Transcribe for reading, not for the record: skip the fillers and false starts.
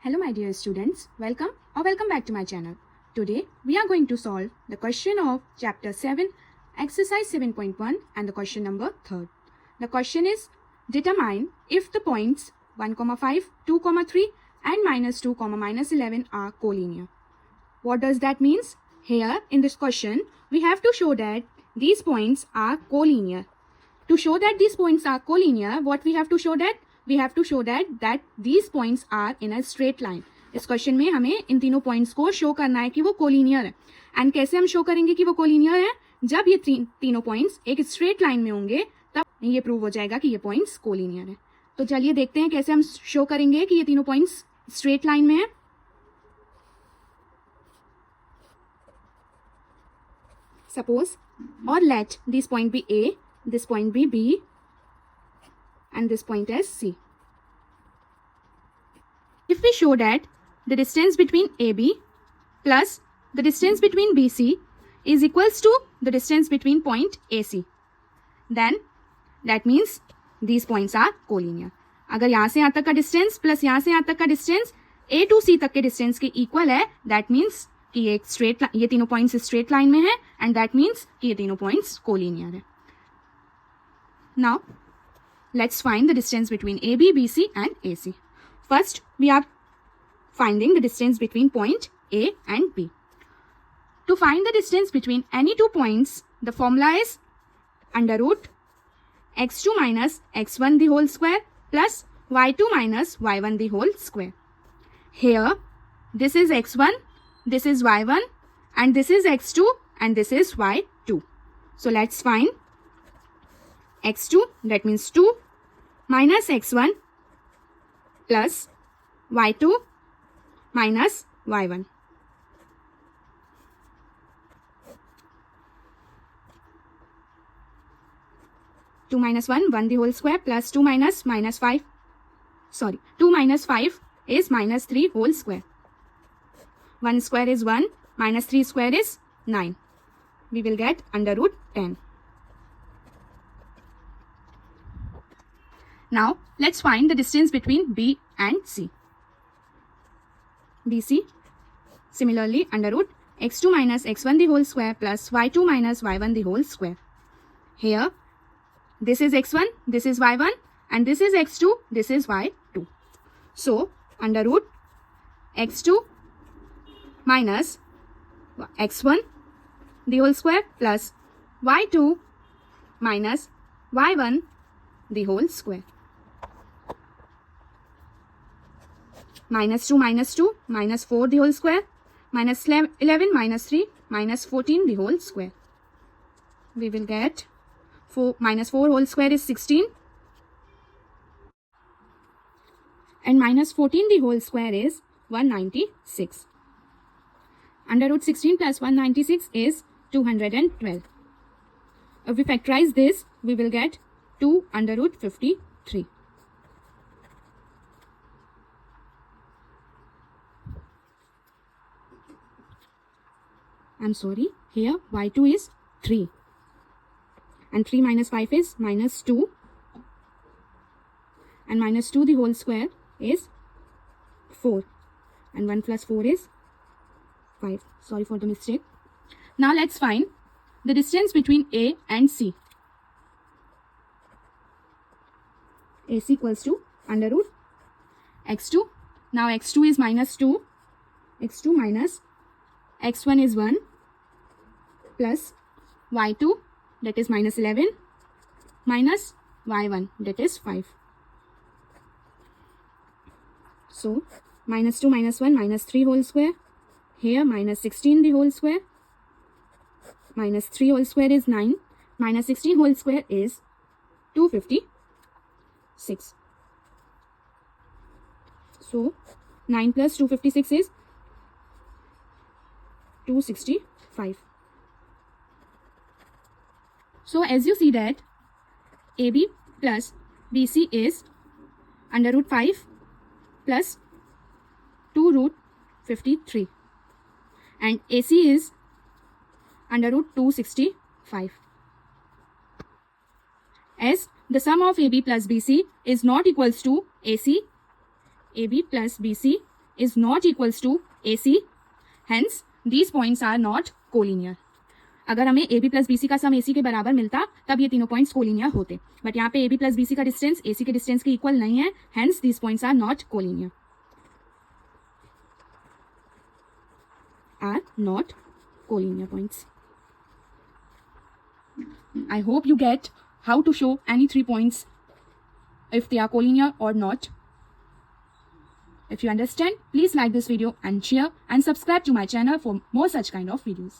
Hello my dear students, welcome back to my channel. Today we are going to solve the question of chapter 7, exercise 7.1 and the question number 3. The question is, determine if the points 1, 5, 2, 3 and minus 2, minus 11 are collinear. What does that means? Here in this question, we have to show that these points are collinear. To show that these points are collinear, what we have to show that? We have to show that these points are in a straight line. इस question में हमें इन तीनों points को show करना है कि वो collinear है. एंड कैसे हम शो करेंगे कि वो कोलिनियर है? जब ये तीनों पॉइंट्स एक स्ट्रेट लाइन में होंगे तब ये प्रूव हो जाएगा कि ये पॉइंट्स कोलिनियर है. तो चलिए देखते हैं कैसे हम शो करेंगे कि ये तीनों पॉइंट्स स्ट्रेट लाइन में है. सपोज और let this point be A, this point be B and this point as C. If we show that the distance between AB plus the distance between BC is equals to the distance between point AC, then that means these points are collinear. अगर यहाँ से यहाँ तक का distance plus यहाँ से यहाँ तक का डिस्टेंस A to C तक के डिस्टेंस के इक्वल है, that means कि ये तीनों पॉइंट्स स्ट्रेट लाइन में है and that means कि ये तीनों पॉइंट्स कोलिनियर है. Now, let's find the distance between AB, BC and AC. First, we are finding the distance between point A and B. To find the distance between any two points, the formula is under root x2 minus x1 the whole square plus y2 minus y1 the whole square. Here, this is x1, this is y1 and this is x2 and this is y2. So, let's find x2, that means 2 minus x1 plus y2 minus y1. Two minus 1 the whole square plus 2 minus 5. Sorry, 2 minus 5 is minus 3 whole square. 1 square is 1, minus 3 square is 9. We will get under root 10. Now, let's find the distance between B and C. BC, similarly, under root x2 minus x1 the whole square plus y2 minus y1 the whole square. Here, this is x1, this is y1 and this is x2, this is y2. So, under root x2 minus x1 the whole square plus y2 minus y1 the whole square. Minus 2, minus 4 the whole square, minus 11, minus 3, minus 14 the whole square. We will get minus 4 whole square is 16 and minus 14 the whole square is 196. Under root 16 plus 196 is 212. If we factorize this, we will get 2 under root 53. I'm sorry, here y2 is 3 and 3 minus 5 is minus 2 and minus 2 the whole square is 4 and 1 plus 4 is 5. Sorry for the mistake. Now let's find the distance between A and C. AC equals to under root x2. Now x2 is minus 2, x2 minus x1 is 1 plus y2 that is minus 11 minus y1 that is 5. So, minus 2 minus 1 minus 3 whole square. Here minus 16 the whole square. Minus 3 whole square is 9. Minus 16 whole square is 256. So, 9 plus 256 is 265. So, as you see that AB plus BC is under root 5 plus 2 root 53 and AC is under root 265. As the sum of AB plus BC is not equals to AC, AB plus BC is not equals to AC. Hence, these points are not collinear. अगर हमें AB plus BC का सम AC के बराबर मिलता तब ये तीनों points collinear होते, बट यहाँ पे AB प्लस BC का डिस्टेंस AC के डिस्टेंस के इक्वल नहीं है. Hence these points are not collinear. Are not collinear points. I hope you get how to show any 3 points if they are collinear or not. If you understand, please like this video and share and subscribe to my channel for more such kind of videos.